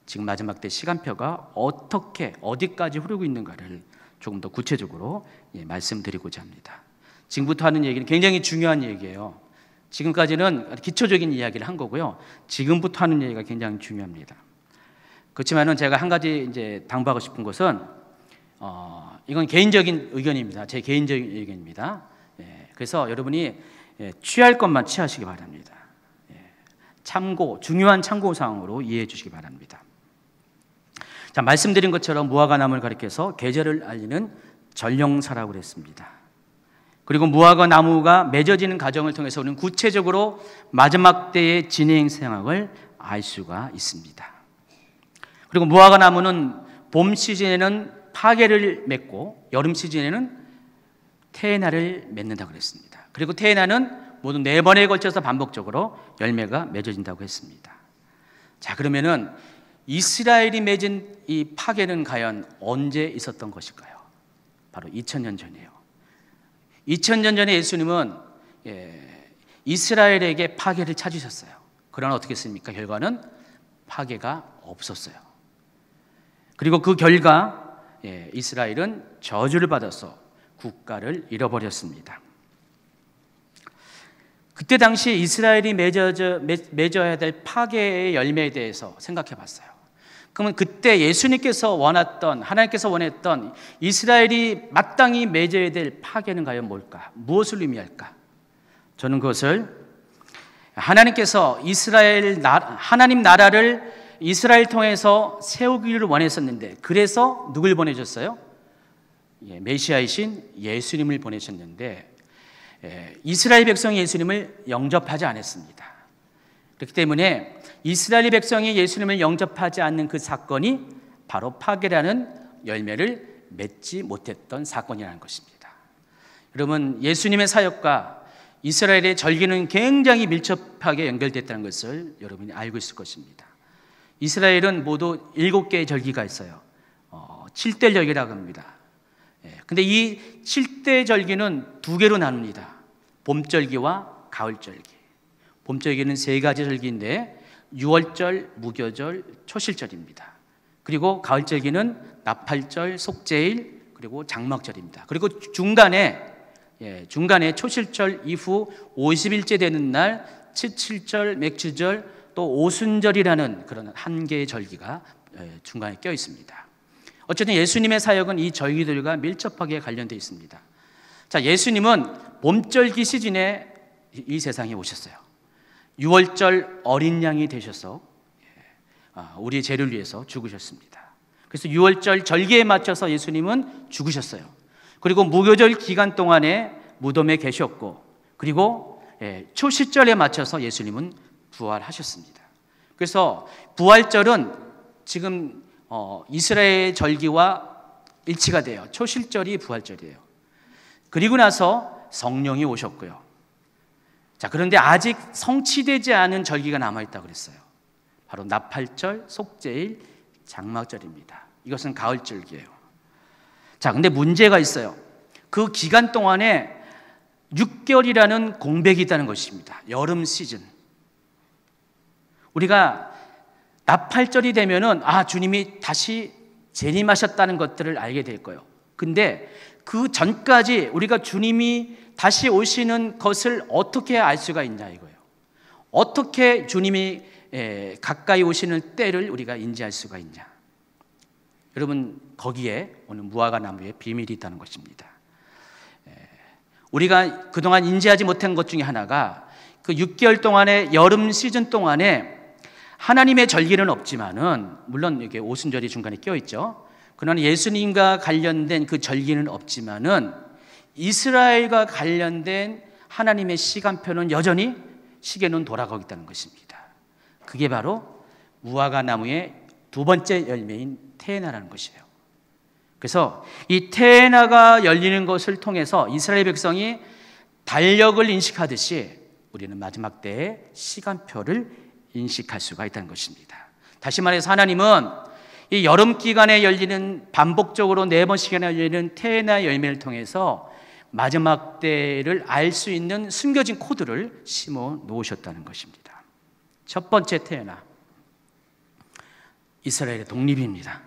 지금 마지막 때 시간표가 어떻게 어디까지 흐르고 있는가를 조금 더 구체적으로 말씀드리고자 합니다. 지금부터 하는 얘기는 굉장히 중요한 얘기예요. 지금까지는 기초적인 이야기를 한 거고요. 지금부터 하는 얘기가 굉장히 중요합니다. 그렇지만은 제가 한 가지 이제 당부하고 싶은 것은 이건 개인적인 의견입니다. 제 개인적인 의견입니다. 그래서 여러분이 취할 것만 취하시기 바랍니다. 중요한 참고 사항으로 이해해 주시기 바랍니다. 자, 말씀드린 것처럼 무화과 나무를 가리켜서 계절을 알리는 전령사라고 그랬습니다. 그리고 무화과 나무가 맺어지는 과정을 통해서 우리는 구체적으로 마지막 때의 진행 상황을 알 수가 있습니다. 그리고 무화과 나무는 봄 시즌에는 파게를 맺고 여름 시즌에는 테에나를 맺는다고 그랬습니다. 그리고 테에나는 모두 4번에 걸쳐서 반복적으로 열매가 맺어진다고 했습니다. 자, 그러면은 이스라엘이 맺은 이 파게는 과연 언제 있었던 것일까요? 바로 2000년 전이에요. 2000년 전에 예수님은 이스라엘에게 파게를 찾으셨어요. 그러나 어떻게 했습니까? 결과는 파게가 없었어요. 그리고 그 결과 이스라엘은 저주를 받아서 국가를 잃어버렸습니다. 그때 당시 이스라엘이 맺어야 될 파게의 열매에 대해서 생각해 봤어요. 그러면 그때 예수님께서 하나님께서 원했던 이스라엘이 마땅히 맺어야 될 파게는 과연 뭘까? 무엇을 의미할까? 저는 그것을 하나님께서 하나님 나라를 이스라엘 통해서 세우기를 원했었는데, 그래서 누굴 보내셨어요? 메시아이신 예수님을 보내셨는데 이스라엘 백성이 예수님을 영접하지 않았습니다. 그렇기 때문에 이스라엘 백성이 예수님을 영접하지 않는 그 사건이 바로 파게라는 열매를 맺지 못했던 사건이라는 것입니다. 여러분, 예수님의 사역과 이스라엘의 절기는 굉장히 밀접하게 연결됐다는 것을 여러분이 알고 있을 것입니다. 이스라엘은 모두 7개의 절기가 있어요. 7대 절기라고 합니다. 근데 이 7대 절기는 2개로 나눕니다. 봄절기와 가을절기. 봄절기는 3가지 절기인데 유월절, 무교절, 초실절입니다. 그리고 가을절기는 나팔절, 속죄일, 그리고 장막절입니다. 그리고 중간에 초실절 이후 50일째 되는 날 칠칠절, 맥주절, 또 오순절이라는 그런 한 개의 절기가 중간에 껴 있습니다. 어쨌든 예수님의 사역은 이 절기들과 밀접하게 관련되어 있습니다. 자, 예수님은 봄절기 시즌에 이 세상에 오셨어요. 6월절 어린 양이 되셔서 우리의 죄를 위해서 죽으셨습니다. 그래서 6월절 절기에 맞춰서 예수님은 죽으셨어요. 그리고 무교절 기간 동안에 무덤에 계셨고, 그리고 초실절에 맞춰서 예수님은 부활하셨습니다. 그래서 부활절은 지금 이스라엘 절기와 일치가 돼요. 초실절이 부활절이에요. 그리고 나서 성령이 오셨고요. 자, 그런데 아직 성취되지 않은 절기가 남아있다고 그랬어요. 바로 나팔절, 속죄일, 장막절입니다. 이것은 가을절기예요. 자, 근데 문제가 있어요. 그 기간 동안에 6개월이라는 공백이 있다는 것입니다. 여름 시즌. 우리가 나팔절이 되면은 주님이 다시 재림하셨다는 것들을 알게 될 거예요. 근데 그 전까지 우리가 주님이 다시 오시는 것을 어떻게 알 수가 있냐 이거예요. 어떻게 주님이 가까이 오시는 때를 우리가 인지할 수가 있냐. 여러분, 거기에 오늘 무화과 나무에 비밀이 있다는 것입니다. 우리가 그동안 인지하지 못한 것 중에 하나가 그 6개월 동안의 여름 시즌 동안에 하나님의 절기는 없지만은, 물론 이게 오순절이 중간에 껴있죠. 그러나 예수님과 관련된 그 절기는 없지만은 이스라엘과 관련된 하나님의 시간표는 여전히 시계는 돌아가고 있다는 것입니다. 그게 바로 무화과 나무의 2번째 열매인 테에나라는 것이에요. 그래서 이 테에나가 열리는 것을 통해서 이스라엘 백성이 달력을 인식하듯이 우리는 마지막 때의 시간표를 인식할 수가 있다는 것입니다. 다시 말해서 하나님은 이 여름 기간에 열리는 반복적으로 4번씩이나 열리는 테나 열매를 통해서 마지막 때를 알 수 있는 숨겨진 코드를 심어 놓으셨다는 것입니다. 첫 번째 테나, 이스라엘의 독립입니다.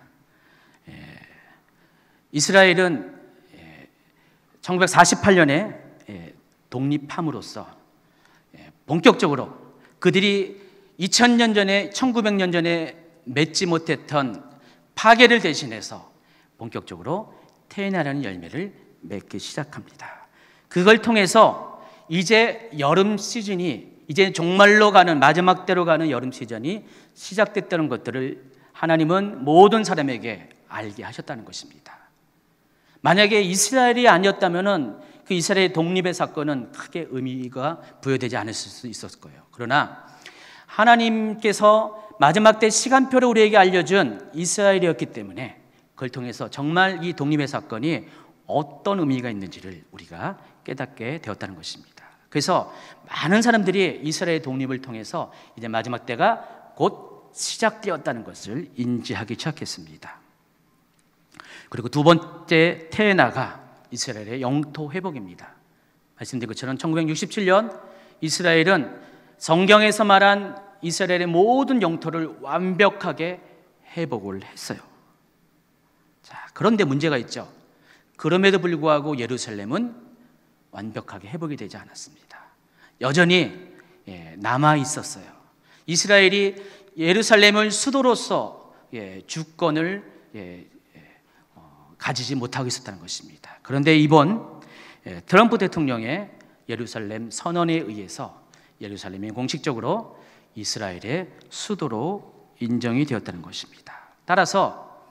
이스라엘은 1948년에 독립함으로써 본격적으로 그들이 2000년 전에 1900년 전에 맺지 못했던 파괴를 대신해서 본격적으로 테나라는 열매를 맺기 시작합니다. 그걸 통해서 이제 여름 시즌이 이제 종말로 가는 마지막 때로 가는 여름 시즌이 시작됐다는 것들을 하나님은 모든 사람에게 알게 하셨다는 것입니다. 만약에 이스라엘이 아니었다면은 그 이스라엘의 독립의 사건은 크게 의미가 부여되지 않을 수 있었을 거예요. 그러나 하나님께서 마지막 때 시간표를 우리에게 알려준 이스라엘이었기 때문에 그걸 통해서 정말 이 독립의 사건이 어떤 의미가 있는지를 우리가 깨닫게 되었다는 것입니다. 그래서 많은 사람들이 이스라엘의 독립을 통해서 이제 마지막 때가 곧 시작되었다는 것을 인지하기 시작했습니다. 그리고 두 번째 테나가 이스라엘의 영토 회복입니다. 말씀드린 것처럼 1967년 이스라엘은 성경에서 말한 이스라엘의 모든 영토를 완벽하게 회복을 했어요. 자, 그런데 문제가 있죠. 그럼에도 불구하고 예루살렘은 완벽하게 회복이 되지 않았습니다. 여전히 남아 있었어요. 이스라엘이 예루살렘을 수도로서 주권을 가지지 못하고 있었다는 것입니다. 그런데 이번 트럼프 대통령의 예루살렘 선언에 의해서 예루살렘이 공식적으로 이스라엘의 수도로 인정이 되었다는 것입니다. 따라서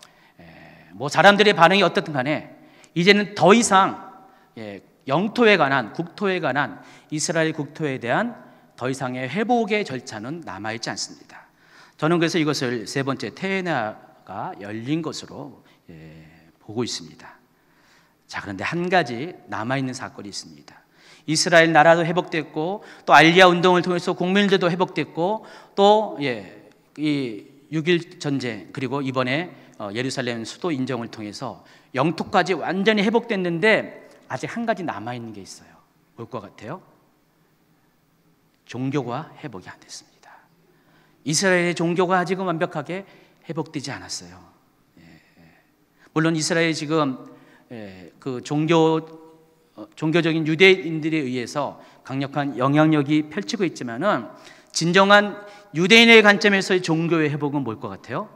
뭐 사람들의 반응이 어떻든 간에 이제는 더 이상 영토에 관한, 국토에 관한 이스라엘 국토에 대한 더 이상의 회복의 절차는 남아있지 않습니다. 저는 그래서 이것을 세 번째 테나가 열린 것으로 보고 있습니다. 자, 그런데 한 가지 남아있는 사건이 있습니다. 이스라엘 나라도 회복됐고 또 알리아 운동을 통해서 국민들도 회복됐고 또 이 6.1 전쟁 그리고 이번에 예루살렘 수도 인정을 통해서 영토까지 완전히 회복됐는데 아직 한 가지 남아있는 게 있어요. 뭘 것 같아요? 종교가 회복이 안 됐습니다. 이스라엘의 종교가 아직은 완벽하게 회복되지 않았어요. 물론 이스라엘이 지금 그 종교적인 유대인들에 의해서 강력한 영향력이 펼치고 있지만은 진정한 유대인의 관점에서의 종교의 회복은 뭘 것 같아요?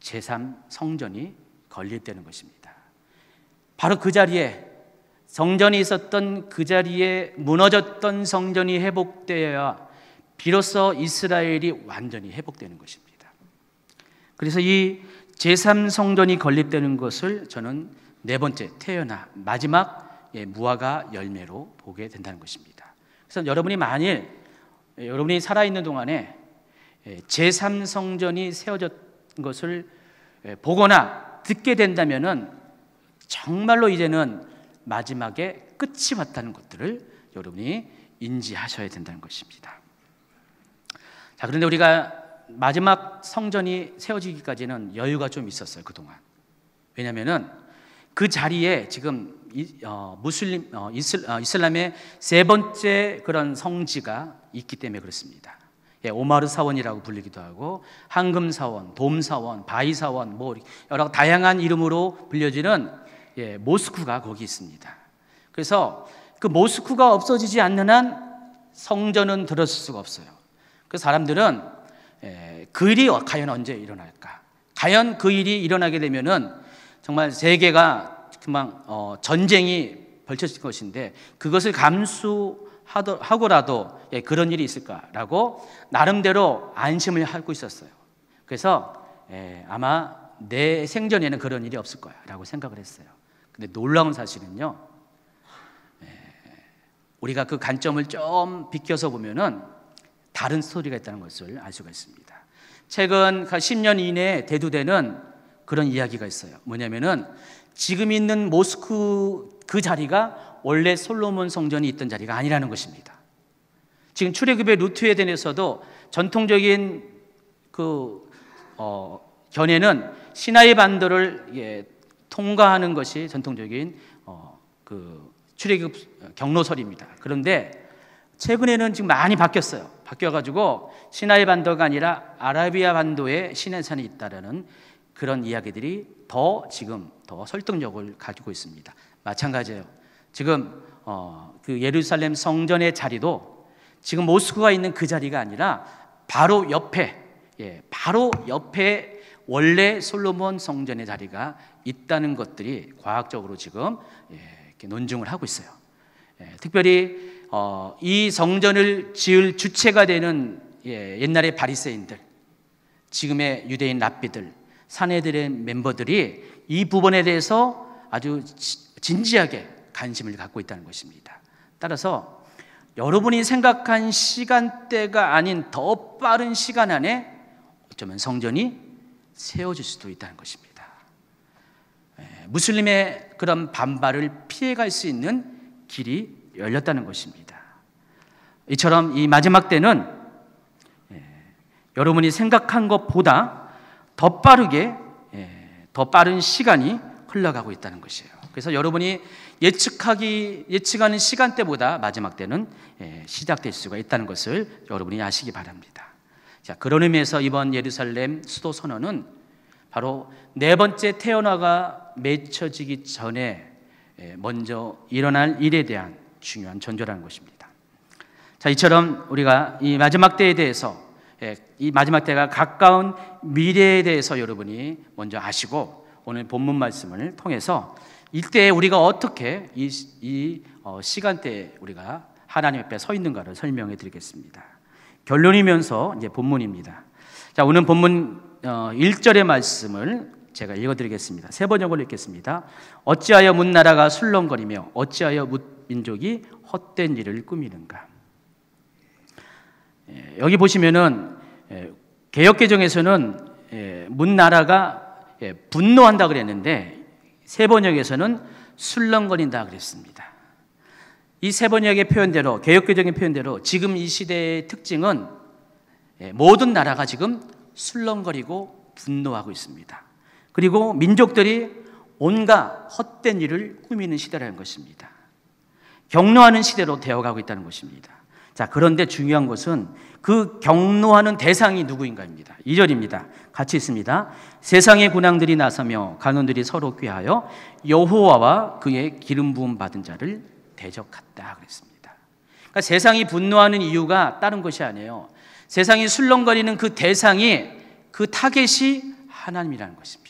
제3성전이 건립되는 것입니다. 바로 그 자리에 성전이 있었던 그 자리에 무너졌던 성전이 회복되어야 비로소 이스라엘이 완전히 회복되는 것입니다. 그래서 이 제3성전이 건립되는 것을 저는 네 번째 태어나 마지막 무화과 열매로 보게 된다는 것입니다. 그래서 여러분이 만일 여러분이 살아있는 동안에 제3성전이 세워졌던 것을 보거나 듣게 된다면은 정말로 이제는 마지막에 끝이 왔다는 것들을 여러분이 인지하셔야 된다는 것입니다. 자, 그런데 우리가 마지막 성전이 세워지기까지는 여유가 좀 있었어요, 그동안. 왜냐하면은 그 자리에 지금 이슬람의 세 번째 그런 성지가 있기 때문에 그렇습니다. 오마르 사원이라고 불리기도 하고 황금 사원, 돔 사원, 바위 사원, 뭐 여러 다양한 이름으로 불려지는 모스크가 거기 있습니다. 그래서 그 모스크가 없어지지 않는 한 성전은 들어설 수가 없어요. 그 사람들은 그 일이 과연 언제 일어날까? 과연 그 일이 일어나게 되면은 정말 세계가 금방 전쟁이 벌쳐질 것인데 그것을 감수하고라도 그런 일이 있을까라고 나름대로 안심을 하고 있었어요. 그래서 아마 내 생전에는 그런 일이 없을 거야라고 생각을 했어요. 근데 놀라운 사실은요, 우리가 그 관점을 좀 비껴서 보면은 다른 스토리가 있다는 것을 알 수가 있습니다. 최근 10년 이내에 대두되는 그런 이야기가 있어요. 뭐냐면은 지금 있는 모스크 그 자리가 원래 솔로몬 성전이 있던 자리가 아니라는 것입니다. 지금 출애굽의 루트에 대해서도 전통적인 견해는 시나이 반도를 통과하는 것이 전통적인 출애굽 경로설입니다. 그런데 최근에는 지금 많이 바뀌어가지고 시나이 반도가 아니라 아라비아 반도에 시내산이 있다라는 그런 이야기들이 지금 더 설득력을 가지고 있습니다. 마찬가지예요. 지금 그 예루살렘 성전의 자리도 지금 모스크가 있는 그 자리가 아니라 바로 옆에 원래 솔로몬 성전의 자리가 있다는 것들이 과학적으로 지금 이렇게 논증을 하고 있어요. 특별히 이 성전을 지을 주체가 되는 옛날의 바리새인들, 지금의 유대인 랍비들, 사내들의 멤버들이 이 부분에 대해서 아주 진지하게 관심을 갖고 있다는 것입니다. 따라서 여러분이 생각한 시간대가 아닌 더 빠른 시간 안에 어쩌면 성전이 세워질 수도 있다는 것입니다. 무슬림의 그런 반발을 피해갈 수 있는 길이 열렸다는 것입니다. 이처럼 이 마지막 때는 여러분이 생각한 것보다 더 빠른 시간이 흘러가고 있다는 것이에요. 그래서 여러분이 예측하는 시간대보다 마지막 때는 시작될 수가 있다는 것을 여러분이 아시기 바랍니다. 자, 그런 의미에서 이번 예루살렘 수도 선언은 바로 네 번째 태어나가 맺혀지기 전에 먼저 일어날 일에 대한 중요한 전조라는 것입니다. 자, 이처럼 우리가 이 마지막 때에 대해서, 이 마지막 때가 가까운 미래에 대해서 여러분이 먼저 아시고, 오늘 본문 말씀을 통해서 이때 우리가 어떻게 이 시간대에 우리가 하나님 앞에 서 있는가를 설명해 드리겠습니다. 결론이면서 이제 본문입니다. 자, 오늘 본문 1절의 말씀을 제가 읽어드리겠습니다. 세 번역을 읽겠습니다. 어찌하여 뭇나라가 술렁거리며 어찌하여 뭇민족이 헛된 일을 꾸미는가. 여기 보시면은 개역개정에서는 뭇나라가 분노한다 그랬는데 세 번역에서는 술렁거린다 그랬습니다. 이 세 번역의 표현대로, 개역개정의 표현대로 지금 이 시대의 특징은 모든 나라가 지금 술렁거리고 분노하고 있습니다. 그리고 민족들이 온갖 헛된 일을 꾸미는 시대라는 것입니다. 경노하는 시대로 되어가고 있다는 것입니다. 자, 그런데 중요한 것은 그 경노하는 대상이 누구인가입니다. 2절입니다. 같이 있습니다. 세상의 군왕들이 나서며 간원들이 서로 꾀하여 여호와와 그의 기름 부음 받은 자를 대적했다 그랬습니다. 그러니까 세상이 분노하는 이유가 다른 것이 아니에요. 세상이 술렁거리는 그 대상이, 그 타겟이 하나님이라는 것입니다.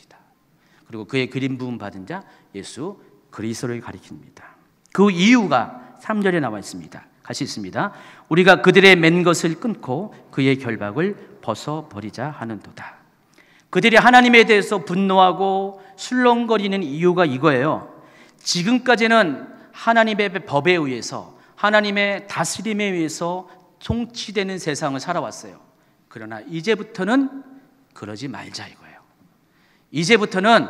그리고 그의 기름 부음 받은 자 예수 그리스도를 가리킵니다. 그 이유가 3절에 나와 있습니다. 같이 있습니다. 우리가 그들의 맨 것을 끊고 그의 결박을 벗어버리자 하는도다. 그들이 하나님에 대해서 분노하고 술렁거리는 이유가 이거예요. 지금까지는 하나님의 법에 의해서, 하나님의 다스림에 의해서 통치되는 세상을 살아왔어요. 그러나 이제부터는 그러지 말자 이거예요. 이제부터는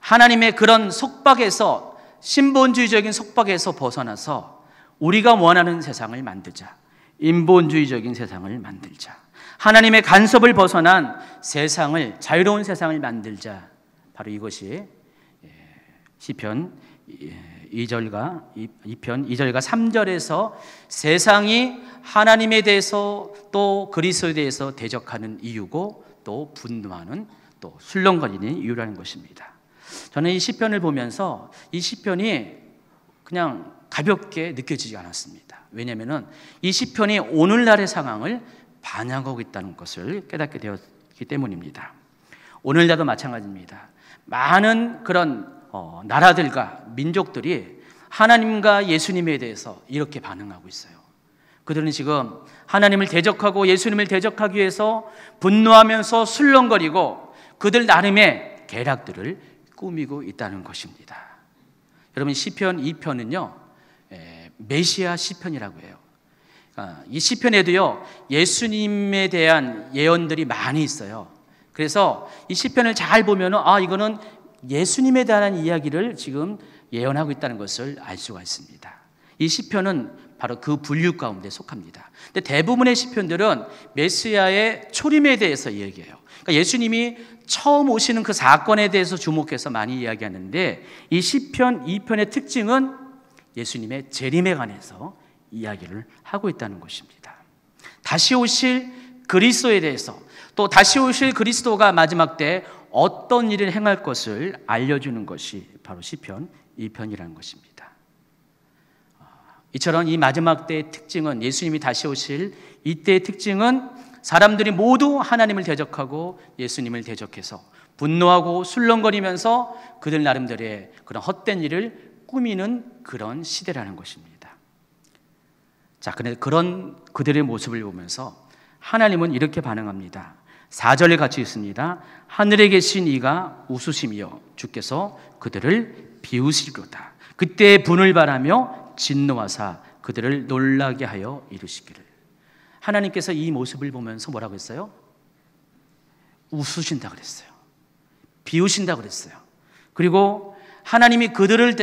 하나님의 그런 속박에서, 신본주의적인 속박에서 벗어나서 우리가 원하는 세상을 만들자. 인본주의적인 세상을 만들자. 하나님의 간섭을 벗어난 세상을, 자유로운 세상을 만들자. 바로 이것이 시편 2절과 3절에서 세상이 하나님에 대해서 또 그리스도에 대해서 대적하는 이유고, 또 분노하는, 또 술렁거리는 이유라는 것입니다. 저는 이 시편을 보면서 이 시편이 그냥 가볍게 느껴지지 않았습니다. 왜냐하면 이 시편이 오늘날의 상황을 반영하고 있다는 것을 깨닫게 되었기 때문입니다. 오늘날도 마찬가지입니다. 많은 그런 나라들과 민족들이 하나님과 예수님에 대해서 이렇게 반응하고 있어요. 그들은 지금 하나님을 대적하고 예수님을 대적하기 위해서 분노하면서 술렁거리고 그들 나름의 계략들을 꾸미고 있다는 것입니다. 여러분, 시편 2편은요 메시아 시편이라고 해요. 이 시편에도요 예수님에 대한 예언들이 많이 있어요. 그래서 이 시편을 잘 보면 이거는 예수님에 대한 이야기를 지금 예언하고 있다는 것을 알 수가 있습니다. 이 시편은 바로 그 분류 가운데 속합니다. 근데 대부분의 시편들은 메시아의 초림에 대해서 얘기해요. 그러니까 예수님이 처음 오시는 그 사건에 대해서 주목해서 많이 이야기하는데, 이 시편 2편의 특징은 예수님의 재림에 관해서 이야기를 하고 있다는 것입니다. 다시 오실 그리스도에 대해서, 또 다시 오실 그리스도가 마지막 때 어떤 일을 행할 것을 알려주는 것이 바로 시편 2편이라는 것입니다. 이처럼 이 마지막 때의 특징은, 예수님이 다시 오실 이때의 특징은 사람들이 모두 하나님을 대적하고 예수님을 대적해서 분노하고 술렁거리면서 그들 나름대로의 그런 헛된 일을 꾸미는 그런 시대라는 것입니다. 자, 그런데 그런 그들의 모습을 보면서 하나님은 이렇게 반응합니다. 4절에 같이 있습니다. 하늘에 계신 이가 웃으시며 주께서 그들을 비우시리로다. 그때 분을 바라며 진노하사 그들을 놀라게 하여 이르시기를. 하나님께서 이 모습을 보면서 뭐라고 했어요? 웃으신다 그랬어요. 비우신다 그랬어요. 그리고 하나님이 그들을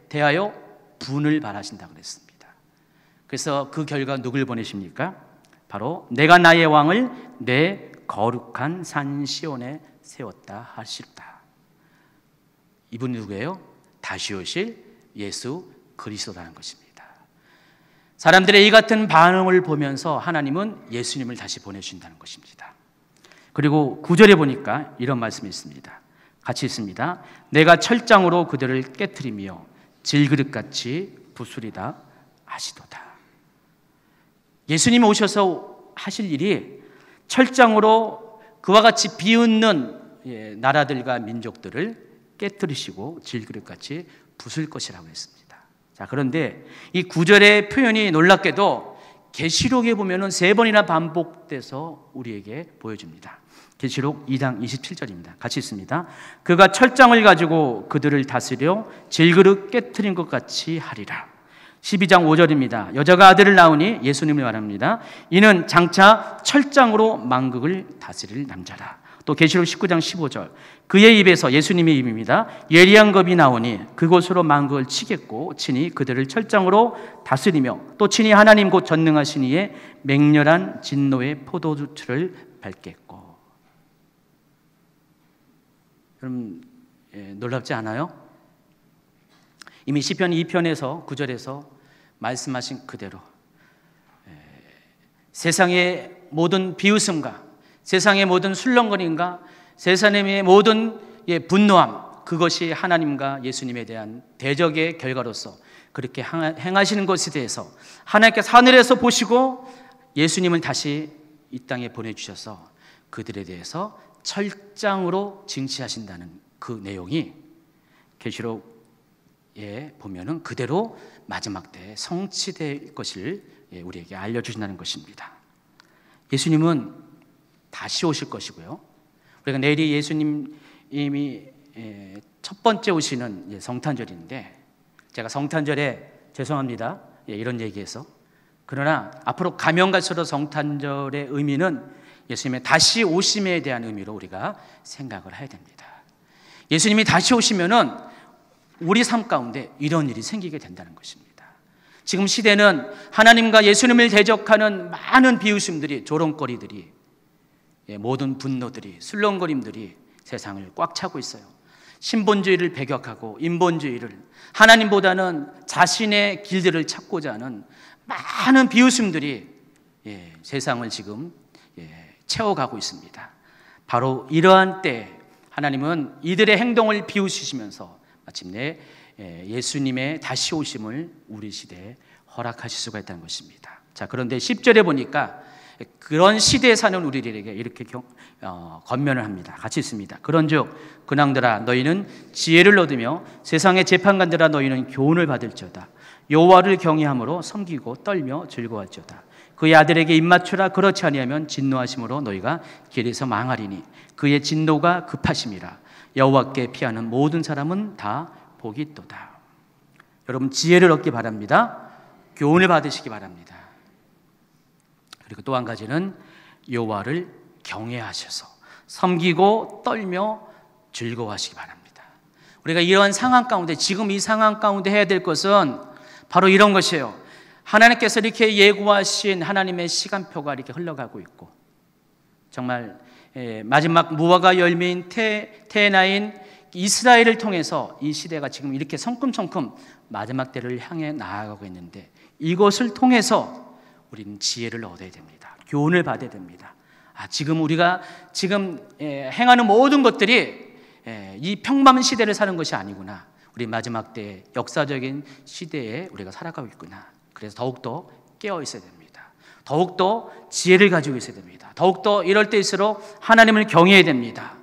대하여 분을 바라신다 그랬습니다. 그래서 그 결과 누굴 보내십니까? 바로 내가 나의 왕을 내 거룩한 산 시온에 세웠다 하시리다. 이분이 누구예요? 다시 오실 예수 그리스도라는 것입니다. 사람들의 이 같은 반응을 보면서 하나님은 예수님을 다시 보내주신다는 것입니다. 그리고 9절에 보니까 이런 말씀이 있습니다. 같이 있습니다. 내가 철장으로 그들을 깨트리며 질그릇같이 부수리다 하시도다. 예수님이 오셔서 하실 일이 철장으로 그와 같이 비웃는 나라들과 민족들을 깨트리시고 질그릇같이 부술 것이라고 했습니다. 자, 그런데 이 9절의 표현이 놀랍게도 계시록에 보면은 3번이나 반복돼서 우리에게 보여줍니다. 계시록 2장 27절입니다. 같이 있습니다. 그가 철장을 가지고 그들을 다스려 질그릇 깨트린 것 같이 하리라. 12장 5절입니다. 여자가 아들을 낳으니 예수님을 말합니다. 이는 장차 철장으로 만국을 다스릴 남자라. 또 계시록 19장 15절. 그의 입에서, 예수님의 입입니다, 예리한 겁이 나오니 그곳으로 만국을 치겠고 친히 그들을 철장으로 다스리며 또 친히 하나님 곧 전능하신 이의 맹렬한 진노의 포도주를 밟겠고. 여러분, 놀랍지 않아요? 이미 시편 2편에서 9절에서 말씀하신 그대로 세상의 모든 비웃음과 세상의 모든 술렁거림과 세상의 모든 분노함, 그것이 하나님과 예수님에 대한 대적의 결과로서 그렇게 행하시는 것에 대해서 하나님께서 하늘에서 보시고 예수님을 다시 이 땅에 보내주셔서 그들에 대해서 철장으로 징치하신다는 그 내용이 계시록에 보면은 그대로 마지막 때 성취될 것을 우리에게 알려주신다는 것입니다. 예수님은 다시 오실 것이고요. 우리가 내일이 예수님이 첫 번째 오시는 성탄절인데, 제가 성탄절에 죄송합니다, 이런 얘기해서. 그러나 앞으로 가면 갈수록 성탄절의 의미는 예수님의 다시 오심에 대한 의미로 우리가 생각을 해야 됩니다. 예수님이 다시 오시면은 우리 삶 가운데 이런 일이 생기게 된다는 것입니다. 지금 시대는 하나님과 예수님을 대적하는 많은 비웃음들이, 조롱거리들이, 모든 분노들이, 술렁거림들이 세상을 꽉 차고 있어요. 신본주의를 배격하고 인본주의를, 하나님보다는 자신의 길들을 찾고자 하는 많은 비웃음들이 세상을 지금 채워가고 있습니다. 바로 이러한 때 하나님은 이들의 행동을 비웃으시면서 마침내 예수님의 다시 오심을 우리 시대에 허락하실 수가 있다는 것입니다. 자, 그런데 10절에 보니까 그런 시대에 사는 우리들에게 이렇게 권면을 합니다. 같이 있습니다. 그런즉 근왕들아 너희는 지혜를 얻으며 세상의 재판관들아 너희는 교훈을 받을지어다. 여호와를 경외함으로 섬기고 떨며 즐거워할지어다. 그의 아들에게 입맞추라. 그렇지 아니하면 진노하심으로 너희가 길에서 망하리니 그의 진노가 급하심이라. 여호와께 피하는 모든 사람은 다 복이 있도다. 여러분, 지혜를 얻기 바랍니다. 교훈을 받으시기 바랍니다. 그리고 또 한 가지는 여호와를 경외하셔서 섬기고 떨며 즐거워하시기 바랍니다. 우리가 이런 상황 가운데, 지금 이 상황 가운데 해야 될 것은 바로 이런 것이에요. 하나님께서 이렇게 예고하신 하나님의 시간표가 이렇게 흘러가고 있고, 정말 마지막 무화과 열매인 테나인 이스라엘을 통해서 이 시대가 지금 이렇게 성큼성큼 마지막 때를 향해 나아가고 있는데, 이것을 통해서 우리는 지혜를 얻어야 됩니다. 교훈을 받아야 됩니다. 지금 우리가 행하는 모든 것들이 이 평범한 시대를 사는 것이 아니구나. 우리 마지막 때 역사적인 시대에 우리가 살아가고 있구나. 그래서 더욱더 깨어 있어야 됩니다. 더욱더 지혜를 가지고 있어야 됩니다. 더욱더 이럴 때일수록 하나님을 경외해야 됩니다.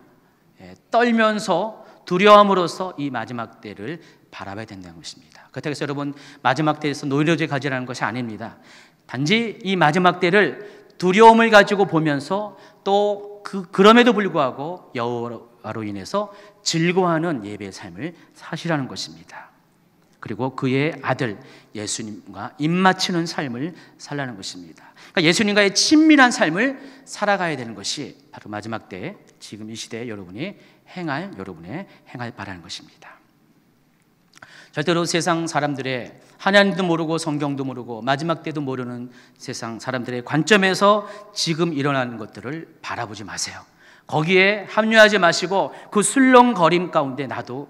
떨면서 두려움으로써 이 마지막 때를 바라봐야 된다는 것입니다. 그렇다고 해서 여러분 마지막 때에서 노이로제 가지라는 것이 아닙니다. 단지 이 마지막 때를 두려움을 가지고 보면서 또 그럼에도 불구하고 여호와로 인해서 즐거워하는 예배의 삶을 사시라는 것입니다. 그리고 그의 아들 예수님과 입맞추는 삶을 살라는 것입니다. 그러니까 예수님과의 친밀한 삶을 살아가야 되는 것이 바로 마지막 때, 지금 이 시대에 여러분의 행할 바라는 것입니다. 절대로 세상 사람들의, 하나님도 모르고 성경도 모르고 마지막 때도 모르는 세상 사람들의 관점에서 지금 일어나는 것들을 바라보지 마세요. 거기에 합류하지 마시고 그 술렁거림 가운데 나도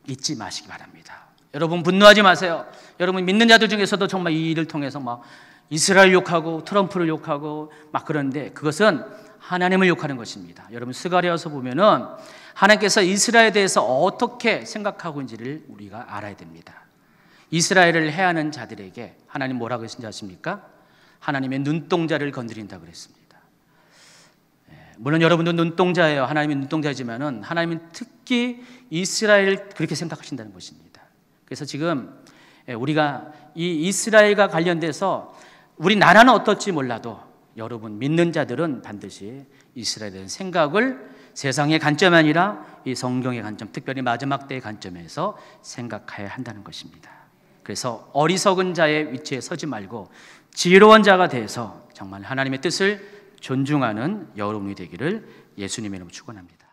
있지 마시기 바랍니다. 여러분 분노하지 마세요. 여러분 믿는 자들 중에서도 정말 이 일을 통해서 막 이스라엘 욕하고 트럼프를 욕하고 막 그러는데, 그것은 하나님을 욕하는 것입니다. 여러분 스가랴서 보면은 하나님께서 이스라엘에 대해서 어떻게 생각하고 있는지를 우리가 알아야 됩니다. 이스라엘을 해하는 자들에게 하나님 뭐라고 했는지 아십니까? 하나님의 눈동자를 건드린다고 그랬습니다. 물론 여러분도 눈동자예요. 하나님이 눈동자지만은 하나님은 특히 이스라엘을 그렇게 생각하신다는 것입니다. 그래서 지금 우리가 이 이스라엘과 관련돼서 우리 나라는 어떨지 몰라도 여러분 믿는 자들은 반드시 이스라엘에 대한 생각을 세상의 관점이 아니라 이 성경의 관점, 특별히 마지막 때의 관점에서 생각해야 한다는 것입니다. 그래서 어리석은 자의 위치에 서지 말고 지혜로운 자가 돼서 정말 하나님의 뜻을 존중하는 여러분이 되기를 예수님의 이름으로 축원합니다.